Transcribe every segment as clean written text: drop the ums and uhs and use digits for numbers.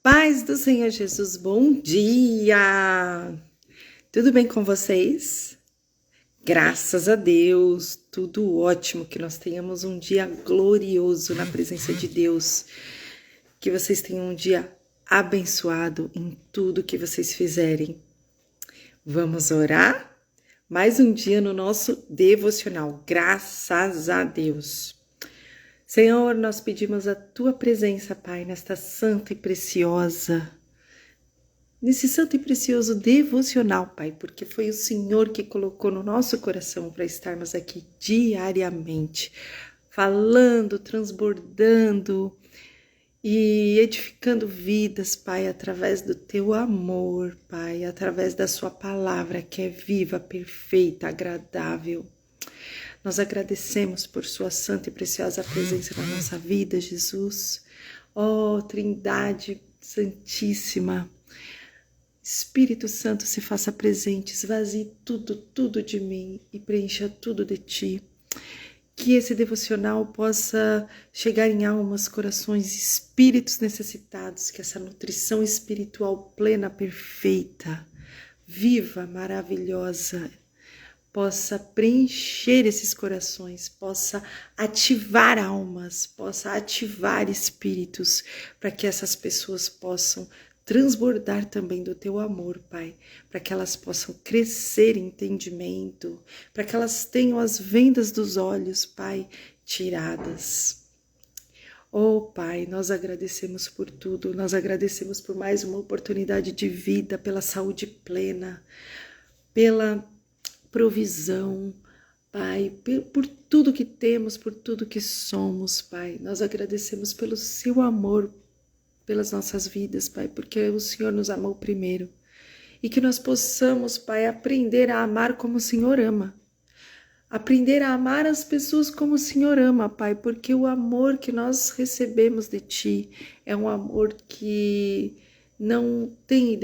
Paz do Senhor Jesus, bom dia! Tudo bem com vocês? Graças a Deus, tudo ótimo, que nós tenhamos um dia glorioso na presença de Deus, que vocês tenham um dia abençoado em tudo que vocês fizerem. Vamos orar? Mais um dia no nosso devocional, graças a Deus. Senhor, nós pedimos a Tua presença, Pai, nesta santa e preciosa, nesse santo e precioso devocional, Pai, porque foi o Senhor que colocou no nosso coração para estarmos aqui diariamente, falando, transbordando e edificando vidas, Pai, através do Teu amor, Pai, através da Sua palavra que é viva, perfeita, agradável. Nós agradecemos por Sua santa e preciosa presença na nossa vida, Jesus. Ó, Trindade Santíssima, Espírito Santo, se faça presente, esvazie tudo de mim e preencha tudo de Ti. Que esse devocional possa chegar em almas, corações, espíritos necessitados, que essa nutrição espiritual plena, perfeita, viva, maravilhosa, possa preencher esses corações, possa ativar almas, possa ativar espíritos, para que essas pessoas possam transbordar também do Teu amor, Pai, para que elas possam crescer em entendimento, para que elas tenham as vendas dos olhos, Pai, tiradas. Oh, Pai, nós agradecemos por tudo, nós agradecemos por mais uma oportunidade de vida, pela saúde plena, pela provisão, Pai, por tudo que temos, por tudo que somos, Pai. Nós agradecemos pelo Seu amor pelas nossas vidas, Pai, porque o Senhor nos amou primeiro. E que nós possamos, Pai, aprender a amar como o Senhor ama. Aprender a amar as pessoas como o Senhor ama, Pai, porque o amor que nós recebemos de Ti é um amor que não tem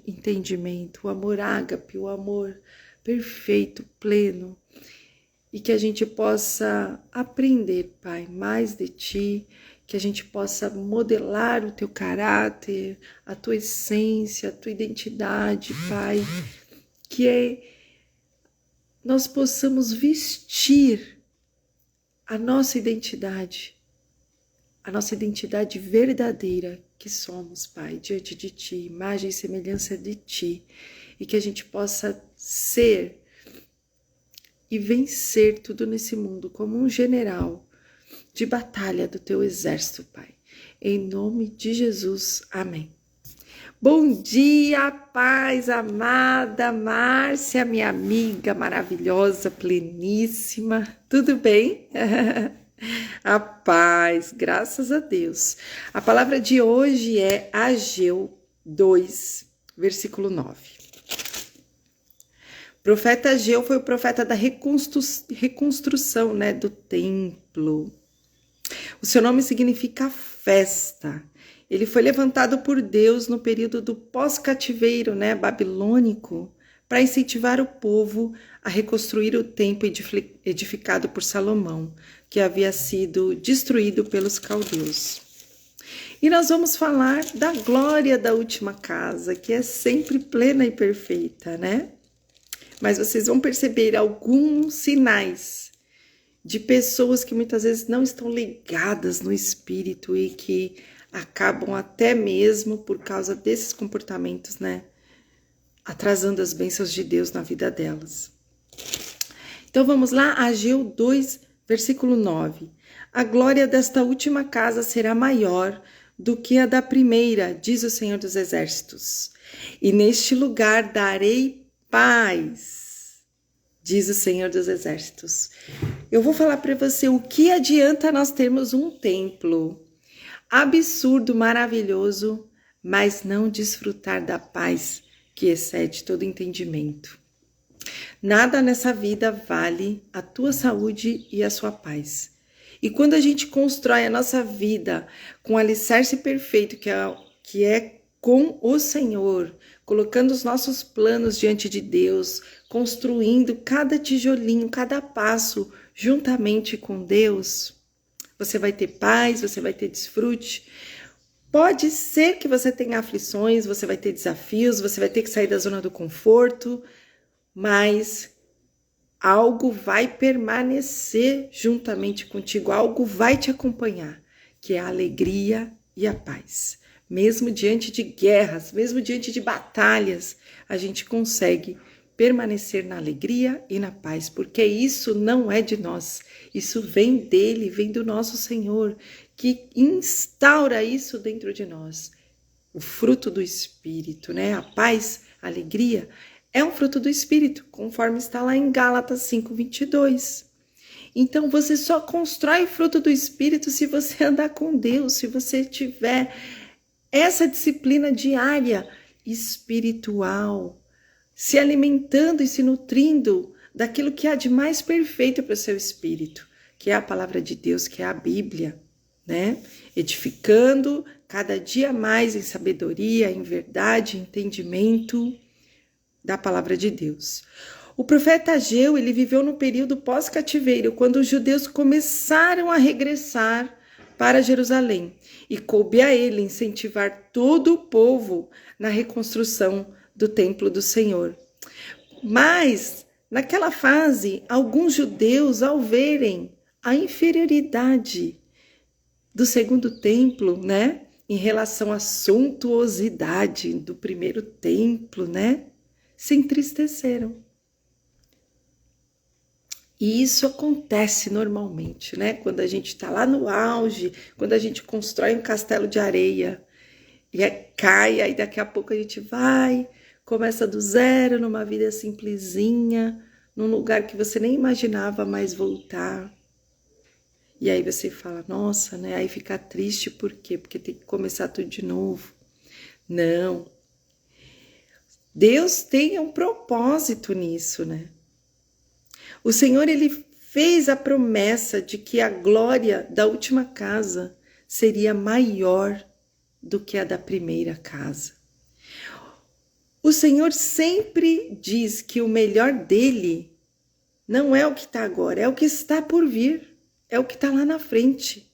entendimento, o amor ágape, o amor perfeito, pleno, e que a gente possa aprender, Pai, mais de Ti, que a gente possa modelar o Teu caráter, a Tua essência, a Tua identidade, Pai, que nós possamos vestir a nossa identidade verdadeira que somos, Pai, diante de Ti, imagem e semelhança de Ti, e que a gente possa ser e vencer tudo nesse mundo como um general de batalha do Teu exército, Pai. Em nome de Jesus, amém. Bom dia, paz, amada Márcia, minha amiga maravilhosa, pleníssima. Tudo bem? A paz, graças a Deus. A palavra de hoje é Ageu 2, versículo 9. O profeta Ageu foi o profeta da reconstrução, do templo. O seu nome significa festa. Ele foi levantado por Deus no período do pós-cativeiro, babilônico, para incentivar o povo a reconstruir o templo edificado por Salomão, que havia sido destruído pelos caldeus. E nós vamos falar da glória da última casa, que é sempre plena e perfeita, Mas vocês vão perceber alguns sinais de pessoas que muitas vezes não estão ligadas no espírito e que acabam até mesmo por causa desses comportamentos, atrasando as bênçãos de Deus na vida delas. Então vamos lá, Ageu 2, versículo 9. A glória desta última casa será maior do que a da primeira, diz o Senhor dos Exércitos. E neste lugar darei paz, diz o Senhor dos Exércitos. Eu vou falar para você o que adianta nós termos um templo absurdo, maravilhoso, mas não desfrutar da paz que excede todo entendimento. Nada nessa vida vale a tua saúde e a sua paz. E quando a gente constrói a nossa vida com o alicerce perfeito que é com o Senhor, colocando os nossos planos diante de Deus, construindo cada tijolinho, cada passo juntamente com Deus, você vai ter paz, você vai ter desfrute. Pode ser que você tenha aflições, você vai ter desafios, você vai ter que sair da zona do conforto, mas algo vai permanecer juntamente contigo, algo vai te acompanhar, que é a alegria e a paz. Mesmo diante de guerras, mesmo diante de batalhas, a gente consegue permanecer na alegria e na paz, porque isso não é de nós, isso vem dele, vem do nosso Senhor, que instaura isso dentro de nós. O fruto do Espírito, né? A paz, a alegria, é um fruto do Espírito, conforme está lá em Gálatas 5:22. Então, você só constrói o fruto do Espírito se você andar com Deus, se você tiver essa disciplina diária espiritual, se alimentando e se nutrindo daquilo que há de mais perfeito para o seu espírito, que é a palavra de Deus, que é a Bíblia, né? Edificando cada dia mais em sabedoria, em verdade, entendimento da palavra de Deus. O profeta Ageu, ele viveu no período pós-cativeiro, quando os judeus começaram a regressar para Jerusalém, e coube a ele incentivar todo o povo na reconstrução do templo do Senhor. Mas, naquela fase, alguns judeus, ao verem a inferioridade do segundo templo, né, em relação à suntuosidade do primeiro templo, né, se entristeceram. E isso acontece normalmente, né? Quando a gente está lá no auge, quando a gente constrói um castelo de areia e cai, aí daqui a pouco a gente vai, começa do zero, numa vida simplesinha, num lugar que você nem imaginava mais voltar. E aí você fala, nossa, né? Aí fica triste, por quê? Porque tem que começar tudo de novo. Não. Deus tem um propósito nisso, né? O Senhor, ele fez a promessa de que a glória da última casa seria maior do que a da primeira casa. O Senhor sempre diz que o melhor dele não é o que está agora, é o que está por vir, é o que está lá na frente.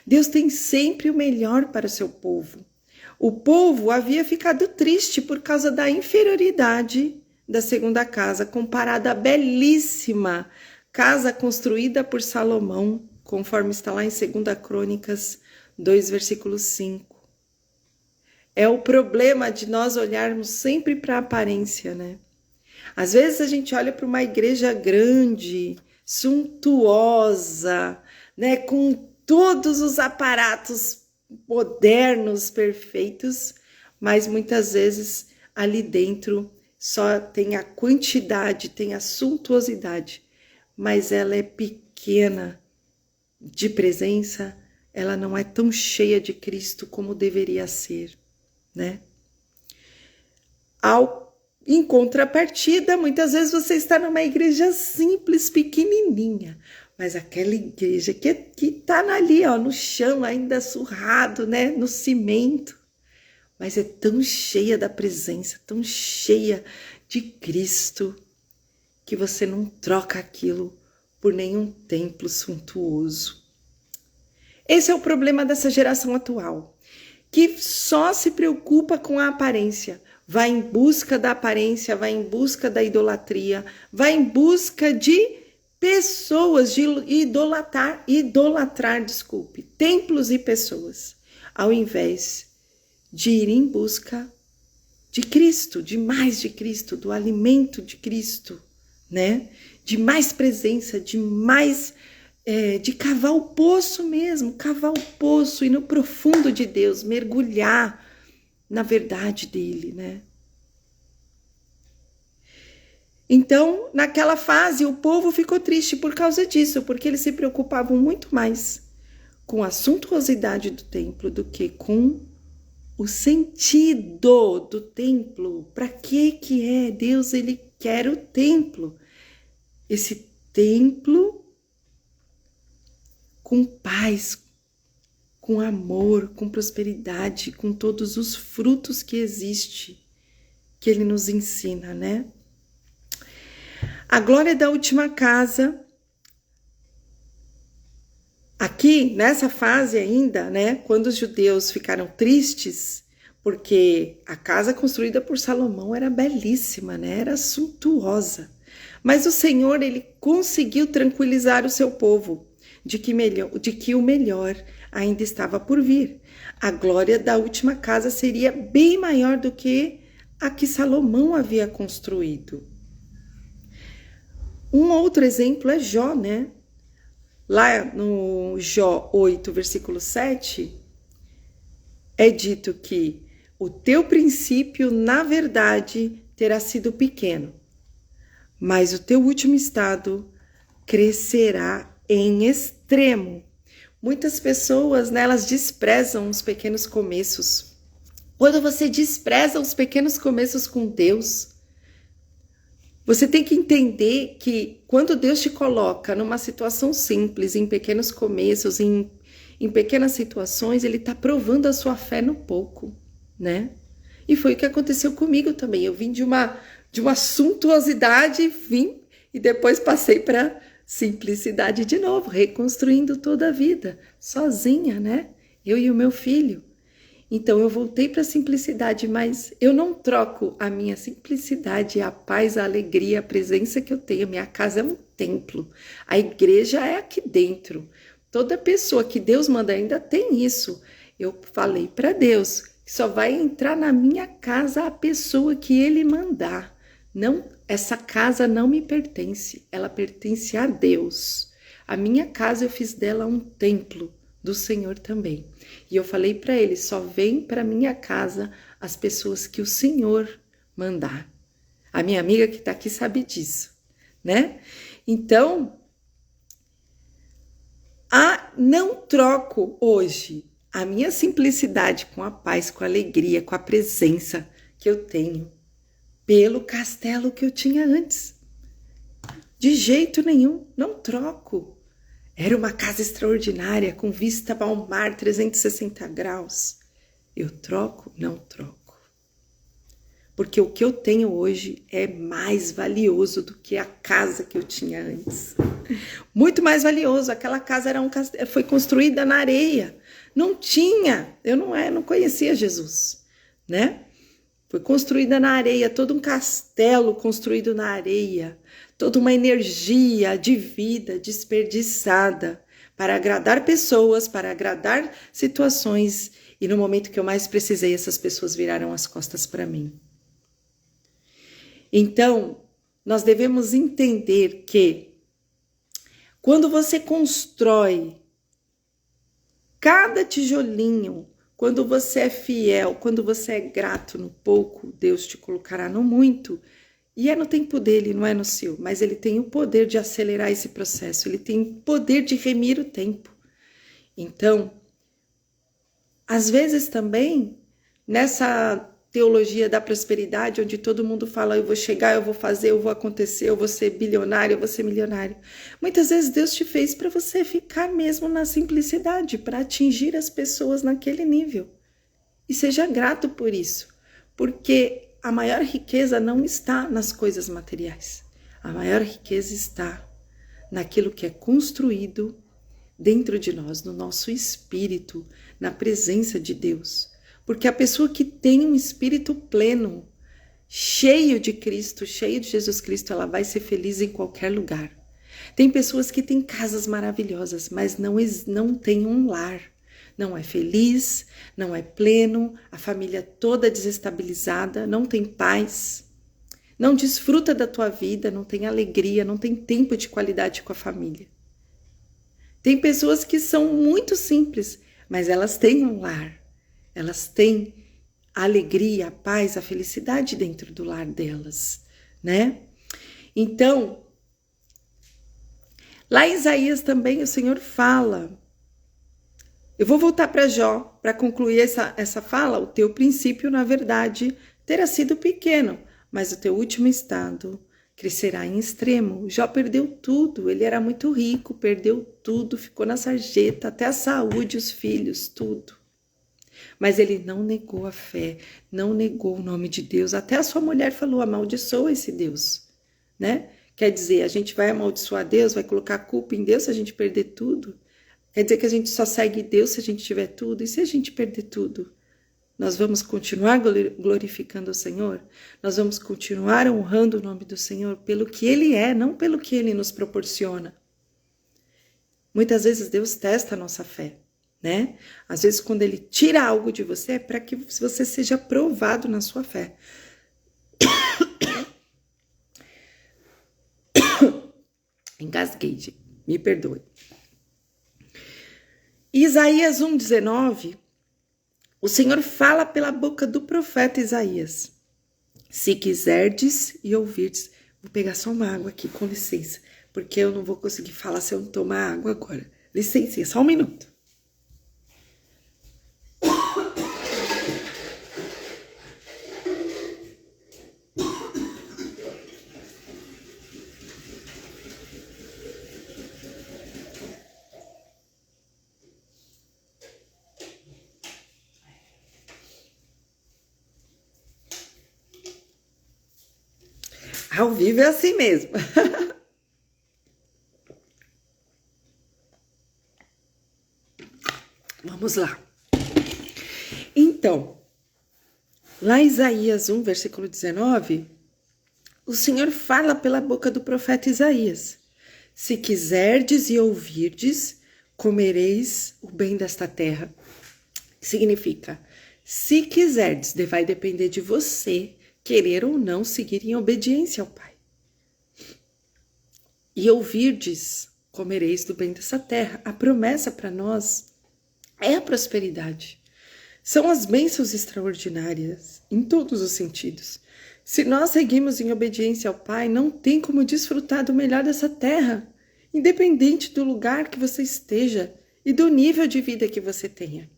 Deus tem sempre o melhor para o seu povo. O povo havia ficado triste por causa da inferioridade da segunda casa, comparada à belíssima casa construída por Salomão, conforme está lá em 2 Crônicas 2, versículo 5. É o problema de nós olharmos sempre para a aparência, né? Às vezes a gente olha para uma igreja grande, suntuosa, né, com todos os aparatos modernos, perfeitos, mas muitas vezes ali dentro só tem a quantidade, tem a suntuosidade, mas ela é pequena de presença, ela não é tão cheia de Cristo como deveria ser, né? Em contrapartida, muitas vezes você está numa igreja simples, pequenininha, mas aquela igreja que tá ali, ó, no chão, ainda surrado, né, no cimento, mas é tão cheia da presença, tão cheia de Cristo, que você não troca aquilo por nenhum templo suntuoso. Esse é o problema dessa geração atual, que só se preocupa com a aparência, vai em busca da aparência, vai em busca da idolatria, vai em busca de pessoas, de idolatrar, templos e pessoas, ao invés de ir em busca de Cristo, de mais de Cristo, do alimento de Cristo, né? De mais presença, de mais, de cavar o poço mesmo, cavar o poço e no profundo de Deus, mergulhar na verdade dele, né? Então, naquela fase, o povo ficou triste por causa disso, porque eles se preocupavam muito mais com a suntuosidade do templo do que com o sentido do templo. Para que é? Deus, ele quer o templo. Esse templo com paz, com amor, com prosperidade, com todos os frutos que existe, que ele nos ensina, né? A glória da última casa, Aqui, nessa fase ainda, né, quando os judeus ficaram tristes, porque a casa construída por Salomão era belíssima, né, era suntuosa. Mas o Senhor, ele conseguiu tranquilizar o seu povo de que o melhor ainda estava por vir. A glória da última casa seria bem maior do que a que Salomão havia construído. Um outro exemplo é Jó, né? Lá no Jó 8, versículo 7, é dito que o teu princípio, na verdade, terá sido pequeno, mas o teu último estado crescerá em extremo. Muitas pessoas, né, elas desprezam os pequenos começos. Quando você despreza os pequenos começos com Deus, você tem que entender que quando Deus te coloca numa situação simples, em pequenos começos, em pequenas situações, Ele está provando a sua fé no pouco, né? E foi o que aconteceu comigo também. Eu vim de uma suntuosidade, vim e depois passei para simplicidade de novo, reconstruindo toda a vida, sozinha, né? Eu e o meu filho. Então eu voltei para a simplicidade, mas eu não troco a minha simplicidade, a paz, a alegria, a presença que eu tenho. Minha casa é um templo, a igreja é aqui dentro. Toda pessoa que Deus manda ainda tem isso. Eu falei para Deus que só vai entrar na minha casa a pessoa que Ele mandar. Não, essa casa não me pertence, ela pertence a Deus. A minha casa eu fiz dela um templo do Senhor também. E eu falei para ele, só vem para minha casa as pessoas que o Senhor mandar. A minha amiga que está aqui sabe disso, né? Então, não troco hoje a minha simplicidade com a paz, com a alegria, com a presença que eu tenho pelo castelo que eu tinha antes. De jeito nenhum, não troco. Era uma casa extraordinária, com vista ao mar, 360 graus. Eu troco? Não troco. Porque o que eu tenho hoje é mais valioso do que a casa que eu tinha antes. Muito mais valioso. Aquela casa foi construída na areia. Não tinha, eu não conhecia Jesus, né? Foi construída na areia, todo um castelo construído na areia, toda uma energia de vida desperdiçada para agradar pessoas, para agradar situações, e no momento que eu mais precisei, essas pessoas viraram as costas para mim. Então, nós devemos entender que quando você constrói cada tijolinho, quando você é fiel, quando você é grato no pouco, Deus te colocará no muito. E é no tempo dele, não é no seu. Mas ele tem o poder de acelerar esse processo. Ele tem o poder de remir o tempo. Então, às vezes também, nessa teologia da prosperidade, onde todo mundo fala, eu vou chegar, eu vou fazer, eu vou acontecer, eu vou ser bilionário, eu vou ser milionário. Muitas vezes Deus te fez para você ficar mesmo na simplicidade, para atingir as pessoas naquele nível. E seja grato por isso, porque a maior riqueza não está nas coisas materiais. A maior riqueza está naquilo que é construído dentro de nós, no nosso espírito, na presença de Deus. Porque a pessoa que tem um espírito pleno, cheio de Cristo, cheio de Jesus Cristo, ela vai ser feliz em qualquer lugar. Tem pessoas que têm casas maravilhosas, mas não têm um lar. Não é feliz, não é pleno, a família toda desestabilizada, não tem paz, não desfruta da tua vida, não tem alegria, não tem tempo de qualidade com a família. Tem pessoas que são muito simples, mas elas têm um lar. Elas têm a alegria, a paz, a felicidade dentro do lar delas, né? Então, lá em Isaías também o Senhor fala. Eu vou voltar para Jó para concluir essa fala. O teu princípio, na verdade, terá sido pequeno, mas o teu último estado crescerá em extremo. Jó perdeu tudo, ele era muito rico, perdeu tudo, ficou na sarjeta, até a saúde, os filhos, tudo. Mas ele não negou a fé, não negou o nome de Deus. Até a sua mulher falou, amaldiçoa esse Deus, né? Quer dizer, a gente vai amaldiçoar Deus, vai colocar a culpa em Deus se a gente perder tudo? Quer dizer que a gente só segue Deus se a gente tiver tudo? E se a gente perder tudo? Nós vamos continuar glorificando o Senhor? Nós vamos continuar honrando o nome do Senhor pelo que Ele é, não pelo que Ele nos proporciona. Muitas vezes Deus testa a nossa fé, né? Às vezes quando Ele tira algo de você é para que você seja provado na sua fé. Engasguei, me perdoe. Isaías 1,19, o Senhor fala pela boca do profeta Isaías. Se quiserdes e ouvirdes, vou pegar só uma água aqui, com licença, porque eu não vou conseguir falar se eu não tomar água agora. Licença, só um minuto. Ao vivo é assim mesmo. Vamos lá. Então, lá em Isaías 1, versículo 19, o Senhor fala pela boca do profeta Isaías. Se quiserdes e ouvirdes, comereis o bem desta terra. Significa, se quiserdes, vai depender de você querer ou não seguir em obediência ao Pai. E ouvirdes, comereis do bem dessa terra. A promessa para nós é a prosperidade. São as bênçãos extraordinárias, em todos os sentidos. Se nós seguimos em obediência ao Pai, não tem como desfrutar do melhor dessa terra, independente do lugar que você esteja e do nível de vida que você tenha.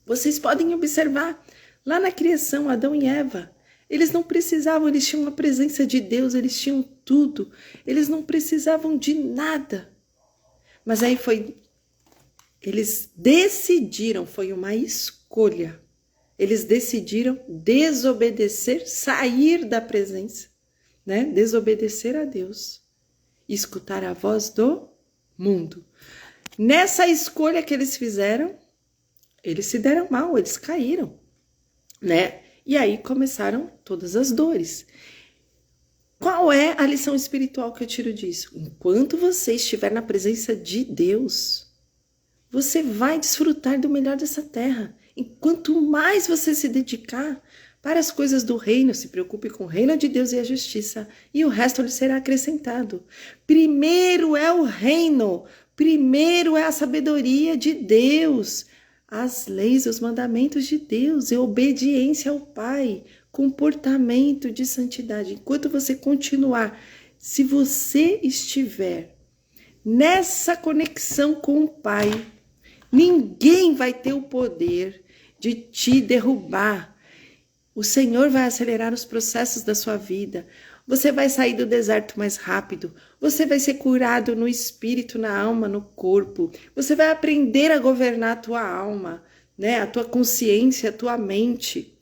Vocês podem observar, lá na criação, Adão e Eva, eles não precisavam, eles tinham a presença de Deus, eles tinham tudo, eles não precisavam de nada. Mas aí eles decidiram, foi uma escolha, eles decidiram desobedecer, sair da presença, né? Desobedecer a Deus, escutar a voz do mundo. Nessa escolha que eles fizeram, eles se deram mal, eles caíram, né? E aí começaram todas as dores. Qual é a lição espiritual que eu tiro disso? Enquanto você estiver na presença de Deus, você vai desfrutar do melhor dessa terra. Enquanto mais você se dedicar para as coisas do reino, se preocupe com o reino de Deus e a justiça, e o resto lhe será acrescentado. Primeiro é o reino, primeiro é a sabedoria de Deus, as leis, os mandamentos de Deus, e obediência ao Pai, comportamento de santidade. Enquanto você continuar, se você estiver nessa conexão com o Pai, ninguém vai ter o poder de te derrubar. O Senhor vai acelerar os processos da sua vida. Você vai sair do deserto mais rápido. Você vai ser curado no espírito, na alma, no corpo. Você vai aprender a governar a tua alma, né? A tua consciência, a tua mente.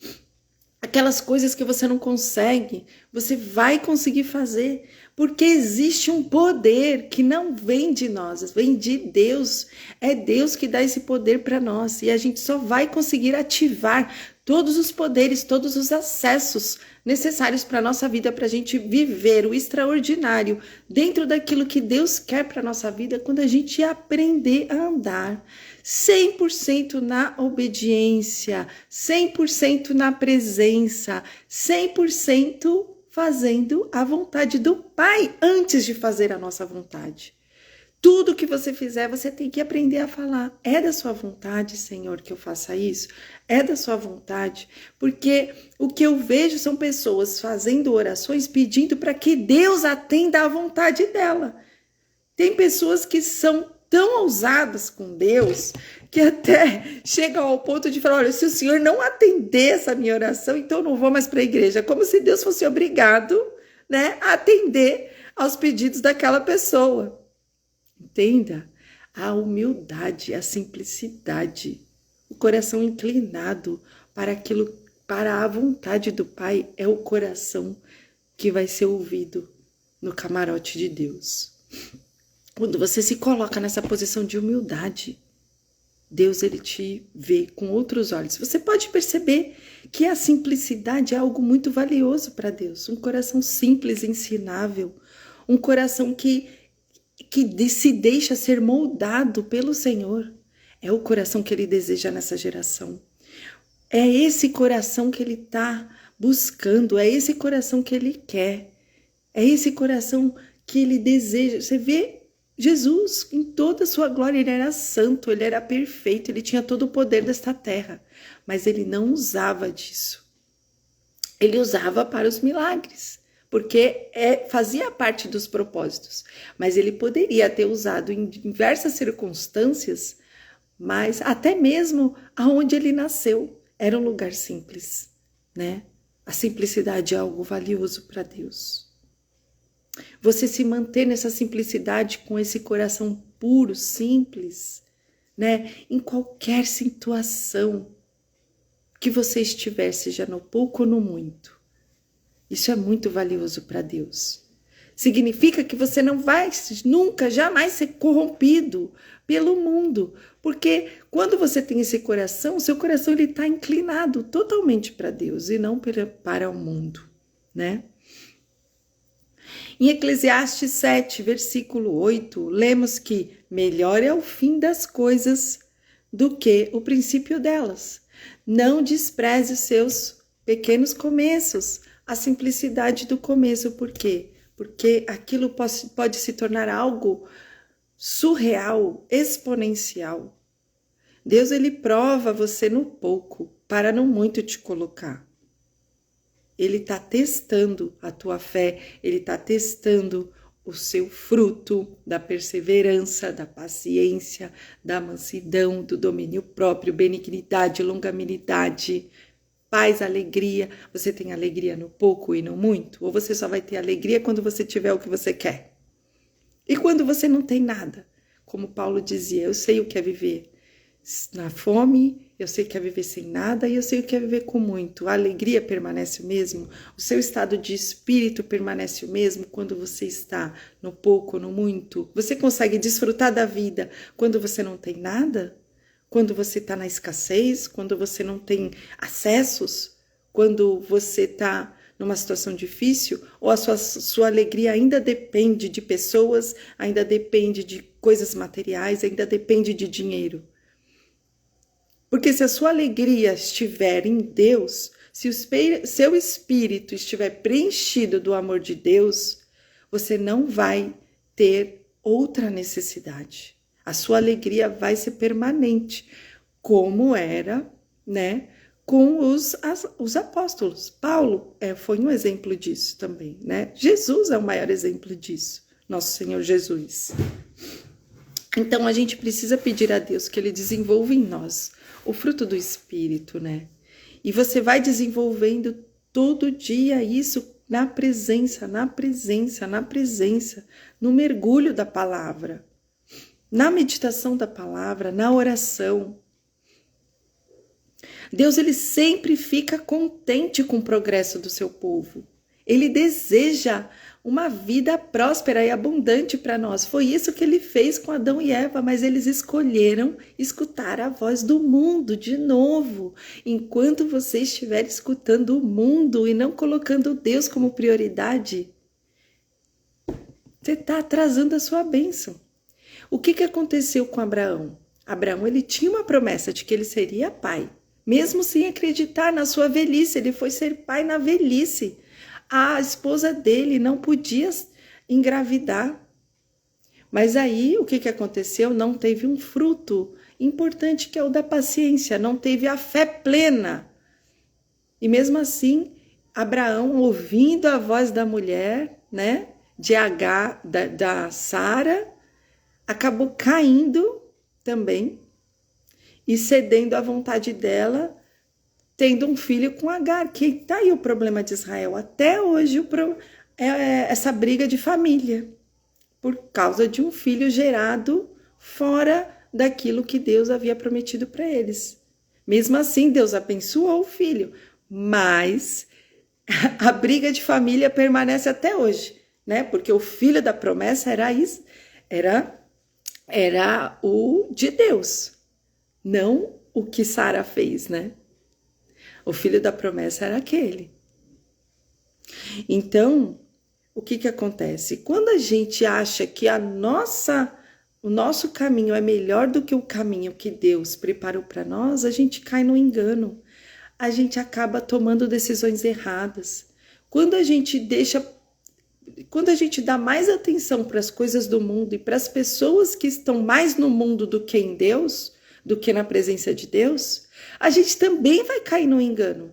Aquelas coisas que você não consegue, você vai conseguir fazer. Porque existe um poder que não vem de nós, vem de Deus. É Deus que dá esse poder para nós. E a gente só vai conseguir ativar todos os poderes, todos os acessos necessários para a nossa vida, para a gente viver o extraordinário dentro daquilo que Deus quer para a nossa vida, quando a gente aprender a andar 100% na obediência, 100% na presença, 100% fazendo a vontade do Pai antes de fazer a nossa vontade. Tudo que você fizer, você tem que aprender a falar. É da sua vontade, Senhor, que eu faça isso? É da sua vontade? Porque o que eu vejo são pessoas fazendo orações pedindo para que Deus atenda à vontade dela. Tem pessoas que são tão ousadas com Deus que até chegam ao ponto de falar, olha, se o Senhor não atender essa minha oração, então eu não vou mais para a igreja. Como se Deus fosse obrigado, né, a atender aos pedidos daquela pessoa. Entenda, a humildade, a simplicidade, o coração inclinado para aquilo, para a vontade do Pai, é o coração que vai ser ouvido no camarote de Deus. Quando você se coloca nessa posição de humildade, Deus, ele te vê com outros olhos. Você pode perceber que a simplicidade é algo muito valioso para Deus. Um coração simples, ensinável. Um coração que se deixa ser moldado pelo Senhor. É o coração que ele deseja nessa geração. É esse coração que ele está buscando. É esse coração que ele quer. É esse coração que ele deseja. Você vê Jesus, em toda a sua glória, ele era santo, ele era perfeito, ele tinha todo o poder desta terra, mas ele não usava disso. Ele usava para os milagres, porque fazia parte dos propósitos, mas ele poderia ter usado em diversas circunstâncias, mas até mesmo aonde ele nasceu, era um lugar simples, né? A simplicidade é algo valioso para Deus. Você se manter nessa simplicidade com esse coração puro, simples, né? Em qualquer situação que você estiver, seja no pouco ou no muito. Isso é muito valioso para Deus. Significa que você não vai nunca, jamais ser corrompido pelo mundo. Porque quando você tem esse coração, seu coração está inclinado totalmente para Deus e não para o mundo, né? Em Eclesiastes 7, versículo 8, lemos que melhor é o fim das coisas do que o princípio delas. Não despreze os seus pequenos começos, a simplicidade do começo. Por quê? Porque aquilo pode se tornar algo surreal, exponencial. Deus, ele prova você no pouco, para no muito te colocar. Ele está testando a tua fé, ele está testando o seu fruto da perseverança, da paciência, da mansidão, do domínio próprio, benignidade, longanimidade, paz, alegria. Você tem alegria no pouco e no muito? Ou você só vai ter alegria quando você tiver o que você quer? E quando você não tem nada? Como Paulo dizia, eu sei o que é viver na fome, eu sei o que é viver sem nada e eu sei o que é viver com muito. A alegria permanece o mesmo, o seu estado de espírito permanece o mesmo quando você está no pouco, no muito. Você consegue desfrutar da vida quando você não tem nada? Quando você está na escassez? Quando você não tem acessos? Quando você está numa situação difícil? Ou a sua alegria ainda depende de pessoas, ainda depende de coisas materiais, ainda depende de dinheiro? Porque se a sua alegria estiver em Deus, se o seu espírito estiver preenchido do amor de Deus, você não vai ter outra necessidade. A sua alegria vai ser permanente, como era, né, com os apóstolos. Paulo foi um exemplo disso também, né? Jesus é o maior exemplo disso, nosso Senhor Jesus. Então a gente precisa pedir a Deus que Ele desenvolva em nós o fruto do Espírito, né? E você vai desenvolvendo todo dia isso na presença, no mergulho da palavra, na meditação da palavra, na oração. Deus, ele sempre fica contente com o progresso do seu povo. Ele deseja uma vida próspera e abundante para nós. Foi isso que ele fez com Adão e Eva, mas eles escolheram escutar a voz do mundo de novo. Enquanto você estiver escutando o mundo e não colocando Deus como prioridade, você está atrasando a sua bênção. O que aconteceu com Abraão? Abraão, ele tinha uma promessa de que ele seria pai. Mesmo sem acreditar na sua velhice, ele foi ser pai na velhice. A esposa dele não podia engravidar. Mas aí, o que aconteceu? Não teve um fruto importante, que é o da paciência. Não teve a fé plena. E mesmo assim, Abraão, ouvindo a voz da mulher, né, da Sara, acabou caindo também e cedendo à vontade dela, tendo um filho com Agar, que está aí o problema de Israel. Até hoje essa briga de família, por causa de um filho gerado fora daquilo que Deus havia prometido para eles. Mesmo assim, Deus abençoou o filho, mas a briga de família permanece até hoje, né? Porque o filho da promessa era o de Deus, não o que Sara fez, né? O filho da promessa era aquele. Então, o que acontece? Quando a gente acha que o nosso caminho é melhor do que o caminho que Deus preparou para nós, a gente cai no engano. A gente acaba tomando decisões erradas. Quando a gente dá mais atenção para as coisas do mundo e para as pessoas que estão mais no mundo do que em Deus, do que na presença de Deus, a gente também vai cair no engano.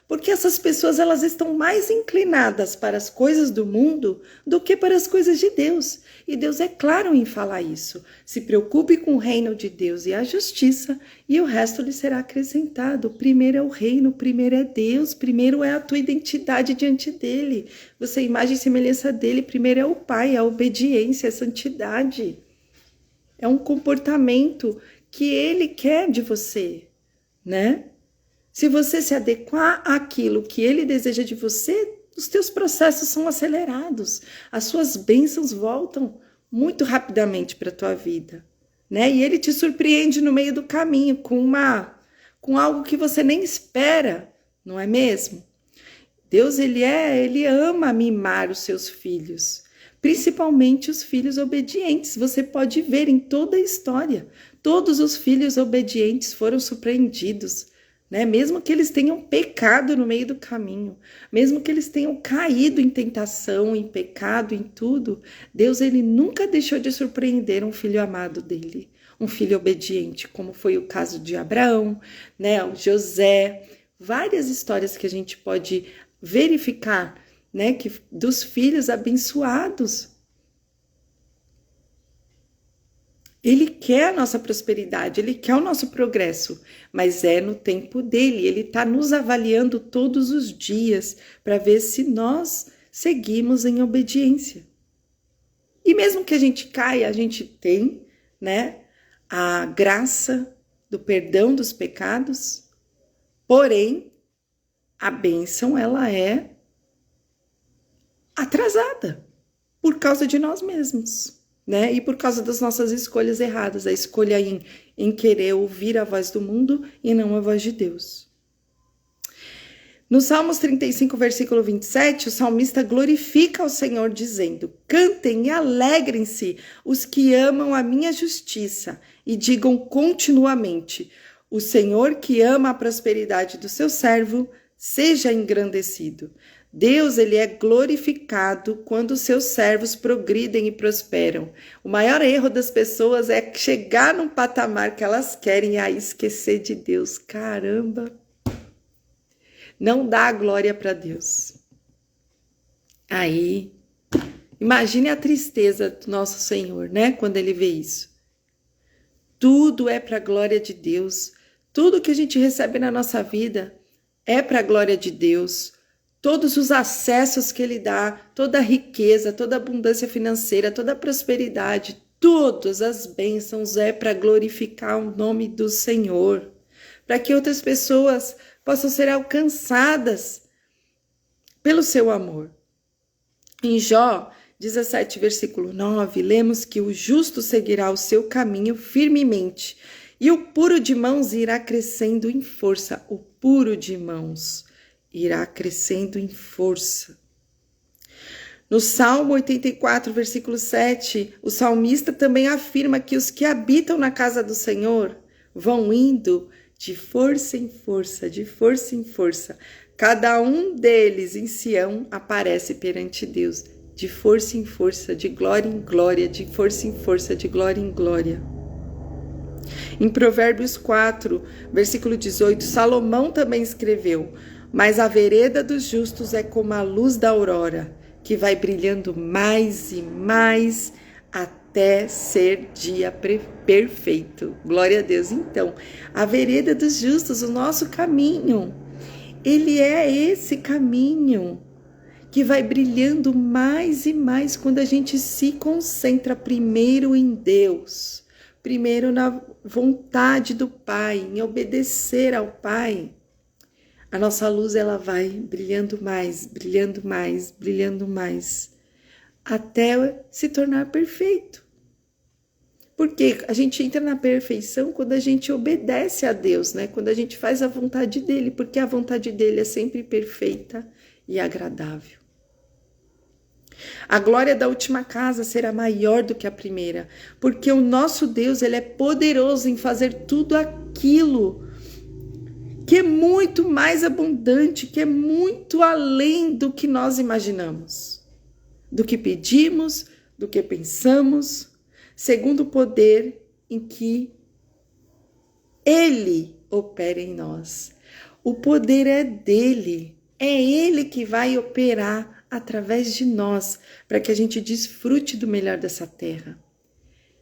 Porque essas pessoas, elas estão mais inclinadas para as coisas do mundo do que para as coisas de Deus. E Deus é claro em falar isso. Se preocupe com o reino de Deus e a justiça, e o resto lhe será acrescentado. Primeiro é o reino, primeiro é Deus, primeiro é a tua identidade diante dele. Você é imagem e semelhança dele, primeiro é o Pai, a obediência, a santidade. É um comportamento que ele quer de você, né? Se você se adequar àquilo que ele deseja de você, os teus processos são acelerados. As suas bênçãos voltam muito rapidamente para a tua vida, né? E ele te surpreende no meio do caminho com algo que você nem espera, não é mesmo? Deus, ele ama mimar os seus filhos, principalmente os filhos obedientes. Você pode ver em toda a história, todos os filhos obedientes foram surpreendidos, né? Mesmo que eles tenham pecado no meio do caminho, mesmo que eles tenham caído em tentação, em pecado, em tudo, Deus, ele nunca deixou de surpreender um filho amado dele, um filho obediente, como foi o caso de Abraão, né? O José, várias histórias que a gente pode verificar, né? Que dos filhos abençoados. Ele quer a nossa prosperidade, ele quer o nosso progresso, mas é no tempo dele. Ele está nos avaliando todos os dias para ver se nós seguimos em obediência. E mesmo que a gente caia, a gente tem, né, a graça do perdão dos pecados, porém, a bênção, ela é atrasada por causa de nós mesmos. Né? E por causa das nossas escolhas erradas, a escolha em querer ouvir a voz do mundo e não a voz de Deus. No Salmos 35, versículo 27, o salmista glorifica ao Senhor dizendo: cantem e alegrem-se os que amam a minha justiça e digam continuamente: o Senhor que ama a prosperidade do seu servo, seja engrandecido. Deus, ele é glorificado quando seus servos progridem e prosperam. O maior erro das pessoas é chegar num patamar que elas querem e aí esquecer de Deus. Caramba! Não dá a glória para Deus. Aí, imagine a tristeza do nosso Senhor, né? Quando ele vê isso. Tudo é para a glória de Deus. Tudo que a gente recebe na nossa vida é para a glória de Deus. Todos os acessos que ele dá, toda a riqueza, toda a abundância financeira, toda a prosperidade, todas as bênçãos é para glorificar o nome do Senhor, para que outras pessoas possam ser alcançadas pelo seu amor. Em Jó 17, versículo 9, lemos que o justo seguirá o seu caminho firmemente e o puro de mãos irá crescendo em força. O puro de mãos irá crescendo em força. No Salmo 84, versículo 7, o salmista também afirma que os que habitam na casa do Senhor vão indo de força em força, de força em força. Cada um deles em Sião aparece perante Deus, de força em força, de glória em glória, de força em força, de glória em glória. Em Provérbios 4, versículo 18, Salomão também escreveu: mas a vereda dos justos é como a luz da aurora, que vai brilhando mais e mais até ser dia perfeito. Glória a Deus. Então, a vereda dos justos, o nosso caminho, ele é esse caminho que vai brilhando mais e mais quando a gente se concentra primeiro em Deus, primeiro na vontade do Pai, em obedecer ao Pai. A nossa luz, ela vai brilhando mais, brilhando mais, brilhando mais, até se tornar perfeito. Porque a gente entra na perfeição quando a gente obedece a Deus, né? Quando a gente faz a vontade dele, porque a vontade dele é sempre perfeita e agradável. A glória da última casa será maior do que a primeira, porque o nosso Deus, ele é poderoso em fazer tudo aquilo que é muito mais abundante, que é muito além do que nós imaginamos, do que pedimos, do que pensamos, segundo o poder em que ele opera em nós. O poder é dele, é ele que vai operar através de nós, para que a gente desfrute do melhor dessa terra.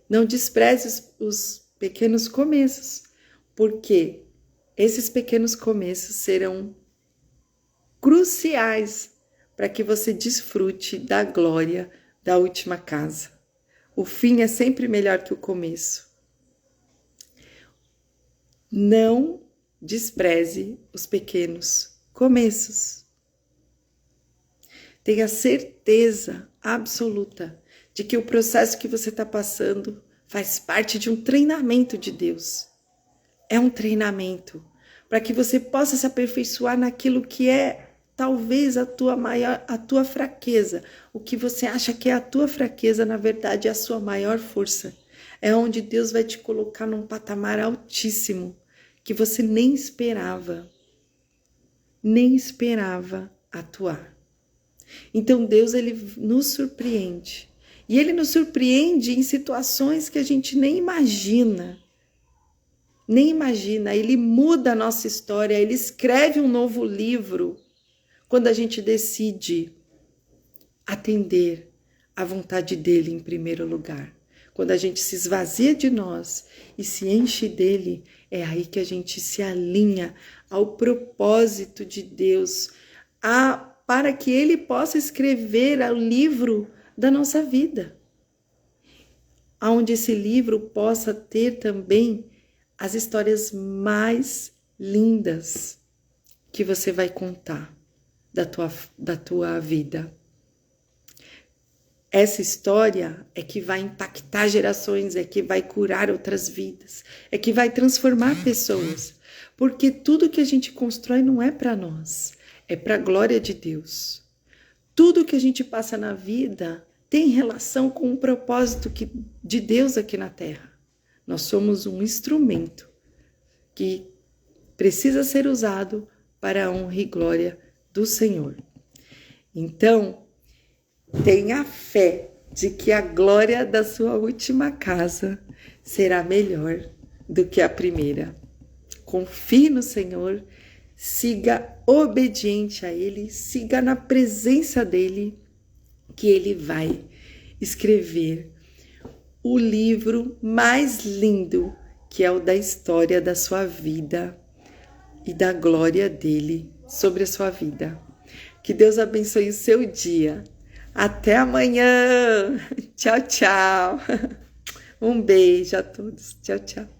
Não despreze os pequenos começos, porque esses pequenos começos serão cruciais para que você desfrute da glória da última casa. O fim é sempre melhor que o começo. Não despreze os pequenos começos. Tenha certeza absoluta de que o processo que você está passando faz parte de um treinamento de Deus. É um treinamento para que você possa se aperfeiçoar naquilo que é talvez a tua fraqueza. O que você acha que é a tua fraqueza, na verdade, é a sua maior força. É onde Deus vai te colocar num patamar altíssimo que você nem esperava atuar. Então Deus, ele nos surpreende. E ele nos surpreende em situações que a gente nem imagina. Ele muda a nossa história, ele escreve um novo livro quando a gente decide atender à vontade dele em primeiro lugar. Quando a gente se esvazia de nós e se enche dele, é aí que a gente se alinha ao propósito de Deus, para que ele possa escrever o livro da nossa vida. Onde esse livro possa ter também as histórias mais lindas que você vai contar da tua vida. Essa história é que vai impactar gerações, é que vai curar outras vidas, é que vai transformar pessoas. Porque tudo que a gente constrói não é para nós, é para a glória de Deus. Tudo que a gente passa na vida tem relação com o propósito de Deus aqui na Terra. Nós somos um instrumento que precisa ser usado para a honra e glória do Senhor. Então, tenha fé de que a glória da sua última casa será melhor do que a primeira. Confie no Senhor, siga obediente a Ele, siga na presença dEle, que Ele vai escrever o livro mais lindo, que é o da história da sua vida e da glória dEle sobre a sua vida. Que Deus abençoe o seu dia. Até amanhã. Tchau, tchau. Um beijo a todos. Tchau, tchau.